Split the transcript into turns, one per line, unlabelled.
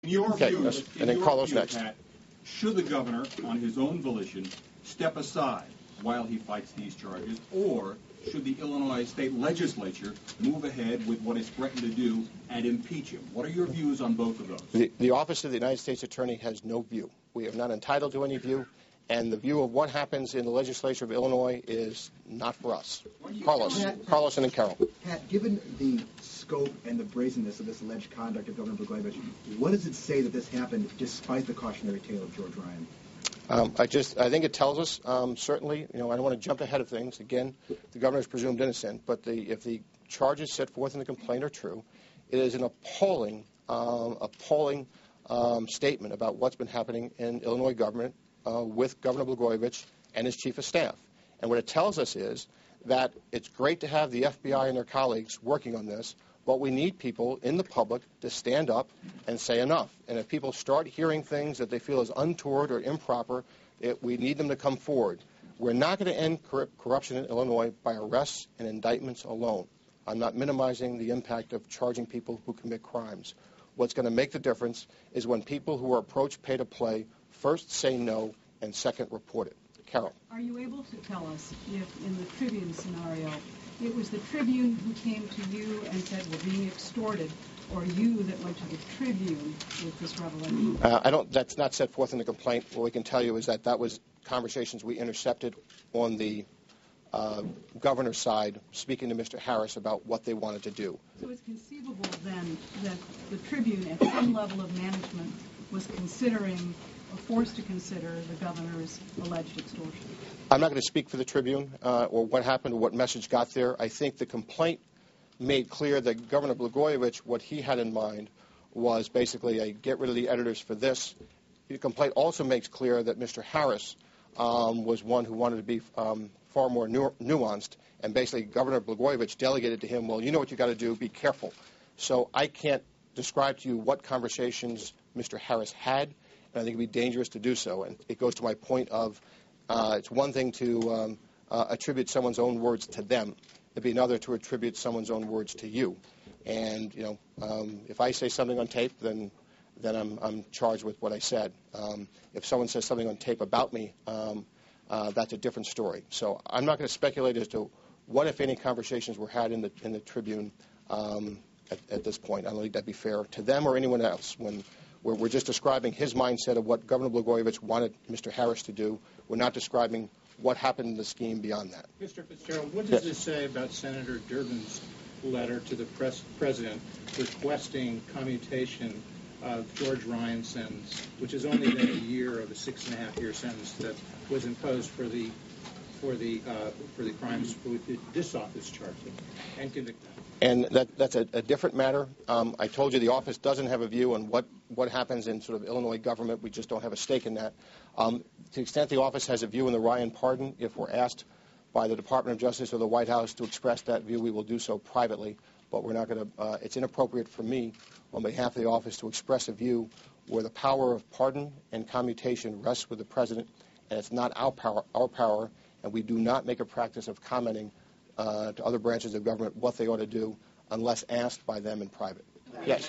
In your view,
yes. And then Carlos next.
Pat, should the governor, on his own volition, step aside while he fights these charges, or should the Illinois state legislature move ahead with what it's threatened to do and impeach him? What are your views on both of those?
The Office of the United States Attorney has no view. We are not entitled to any view, and the view of what happens in the legislature of Illinois is not for us. Carlos and then Carol.
Pat, given the scope and the brazenness of this alleged conduct of Governor Blagojevich, what does it say that this happened despite the cautionary tale of George Ryan?
I think it tells us, certainly, I don't want to jump ahead of things. Again, the governor is presumed innocent, but if the charges set forth in the complaint are true, it is an appalling statement about what's been happening in Illinois government with Governor Blagojevich and his chief of staff. And what it tells us is that it's great to have the FBI and their colleagues working on this, but we need people in the public to stand up and say enough. And if people start hearing things that they feel is untoward or improper, we need them to come forward. We're not going to end corruption in Illinois by arrests and indictments alone. I'm not minimizing the impact of charging people who commit crimes. What's going to make the difference is when people who are approached pay to play first say no and second report it. Carol.
Are you able to tell us if in the Tribune scenario it was the Tribune who came to you and said we're being extorted, or you that went to the Tribune with this revelation?
That's not set forth in the complaint. What we can tell you is that was conversations we intercepted on the governor's side, speaking to Mr. Harris about what they wanted to do.
So it's conceivable then that the Tribune at some level of management was considering or forced to consider the governor's alleged extortion?
I'm not going to speak for the Tribune or what happened or what message got there. I think the complaint made clear that Governor Blagojevich, what he had in mind was basically a get rid of the editors for this. The complaint also makes clear that Mr. Harris was one who wanted to be far more nuanced, and basically Governor Blagojevich delegated to him, well, you know what you got to do, be careful. So I can't describe to you what conversations Mr. Harris had, and I think it would be dangerous to do so. And it goes to my point of it's one thing to attribute someone's own words to them. It'd be another to attribute someone's own words to you. And, if I say something on tape, then I'm charged with what I said. If someone says something on tape about me, that's a different story. So I'm not going to speculate as to what, if any, conversations were had in the Tribune at this point. I don't think that'd be fair to them or anyone else. When we're just describing his mindset of what Governor Blagojevich wanted Mr. Harris to do. We're not describing what happened in the scheme beyond that.
Mr. Fitzgerald, what does this say about Senator Durbin's letter to the president requesting commutation of George Ryan's sentence, which has only been a year of a 6.5-year sentence that was imposed for the crimes this office charged him and convicted him?
And that's a different matter. I told you the office doesn't have a view on what happens in sort of Illinois government. We just don't have a stake in that. To the extent the office has a view in the Ryan pardon, if we're asked by the Department of Justice or the White House to express that view, we will do so privately. But we're not going to. It's inappropriate for me, on behalf of the office, to express a view where the power of pardon and commutation rests with the president, and it's not our power, and we do not make a practice of commenting to other branches of government what they ought to do unless asked by them in private. Yes.